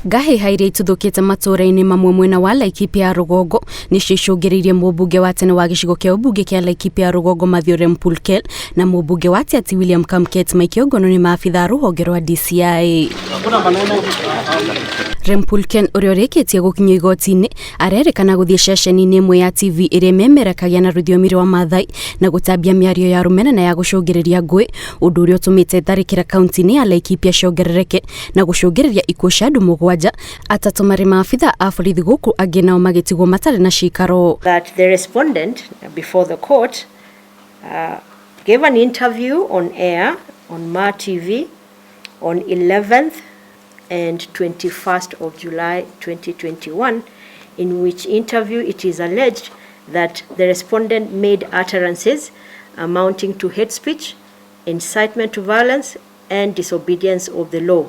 Ngaheha iria ituthũkĩte matũra-inĩ mamwe mwena wa Laikipia rũgongo nĩcio icũngĩrĩirie mũmbunge wa tene wa gĩcigo kĩa ũmbunge kĩa Laikipia rũgongo Mathiore Mpulkel na mũmbunge wa Tiaty William Kamket maikio ngono nĩ maabitha rũhonge rwa DCI. Rempulken ũrĩa ũrĩkĩtie gũkinyio igoti-inĩ arerĩkana gũthiĩ ceceni-inĩ ĩmwe ya TV ĩrĩa memerekagia na rũthiomi rwa Maathai na gũtambia mĩario ya rũmena na ya gũcũngĩrĩria ngũĩ, ũndũ ũrĩa ũtũmĩte tharĩkĩra kaunti-inĩ ya Laikipia ciongerereke na gũcũngĩrĩria ikuũ cia andũ mũgwanja, atatũ marĩ maabitha a borithi gũkũ angĩ nao magĩtigwo matarĩ na cikaro. That the respondent before the court gave an interview on air on Ma TV on 11th and 21st of July 2021, in which interview it is alleged that the respondent made utterances amounting to hate speech, incitement to violence and disobedience of the law.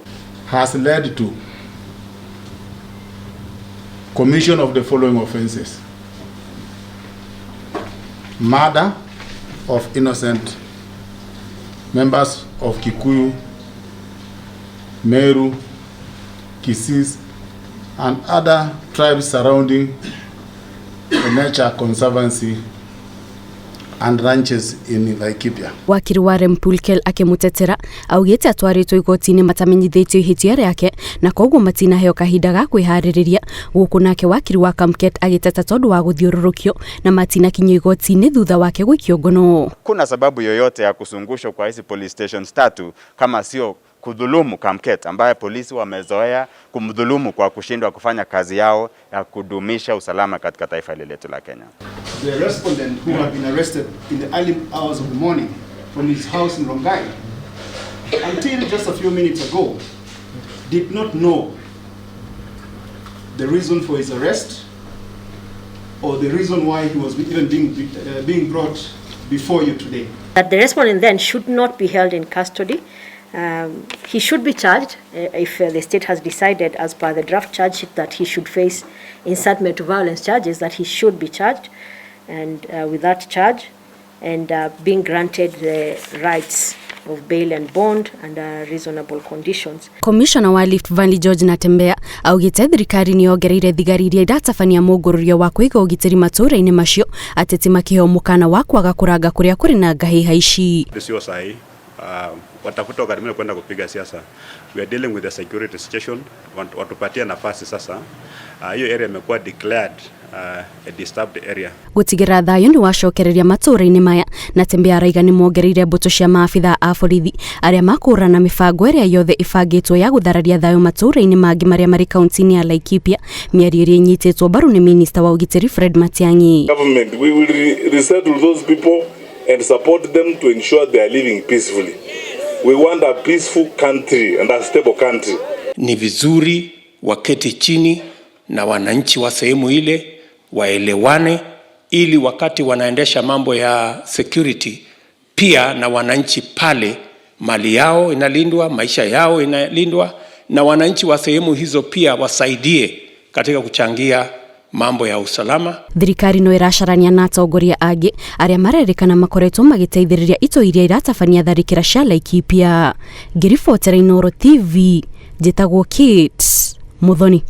Has led to commission of the following offenses: murder of innocent members of Kikuyu, Meru, Kisis, and other tribes surrounding the Nature Conservancy and ranches in Laikipia. Wakiri wa Rempulkel akĩmũtetera augĩte atwarĩtwo igoti-inĩ matamenyithĩtio ihĩtia rĩake na koguo matinaheo kahinda ga kwĩharĩrĩria, gũkũ nake wakiri wa Kamket agĩteta tondũ wa gũthiũrũrũkio na matinakinyio igoti-inĩ thutha wake gũikio ngono. Kuna sababu yoyote ya kusungushwa kwa hizi police stations tatu kama sio kudhulumu Kamket ambaye polisi wamezoea kumdhulumu kwa kushindwa kufanya kazi yao ya kudumisha usalama katika taifa letu la Kenya. The respondent who had been arrested in the early hours of the morning from his house in Rongai until just a few minutes ago did not know the reason for his arrest or the reason why he was even being brought before you today. That the respondent then should not be held in custody. He should be charged if the state has decided, as per the draft charge sheet, that he should face incitement to violence charges, that he should be charged and with that charge and being granted the rights of bail and bond under reasonable conditions. Commissioner wa Rift Valley George Natembea augĩte thirikari nĩ yongereire thigari iria iratabania mũngũrũrio wa kũiga ũgitĩri matũra-inĩ macio, ateti makĩheo mũkana wa kwaga kũranga kũrĩa kũrĩ na ngahĩha ici. Watafuta ukarimia kwenda kupiga siasa. We are dealing with the security situation. Watupatia nafasi sasa. Hiyo area imekuwa declared a disturbed area. Gũtigĩra thayũ nĩ wacokereria matũra-inĩ maya. Natembea araiga nĩ mongereire mbũtũ cia maabitha a borithi arĩa makũrana mĩbango ĩrĩa yothe ĩbangĩtwo ya gũthararia thayũ matũra-inĩ mangĩ marĩa marĩ kaunti-inĩ ya Laikipia, mĩario ĩrĩa ĩnyitĩtwo mbaru nĩ Minister wa ũgitĩri Fred Matiang'i. Government, we will resettle those people and support them to ensure they are living peacefully. We want a peaceful country and a stable country. Ni vizuri waketi chini na wananchi wa sehemu ile waelewane, ili wakati wanaendesha mambo ya security pia na wananchi pale mali yao inalindwa, maisha yao inalindwa, na wananchi wa sehemu hizo pia wasaidie katika kuchangia mambo ya usalama. Thirikari no ĩracarania na atongoria angĩ arĩa marerĩkana makoretwo magĩteithĩrĩria ito iria iratabania tharĩkĩra cia Laikipia. Ngiribotera Inooro TV, njĩtagwo Kate Muthoni.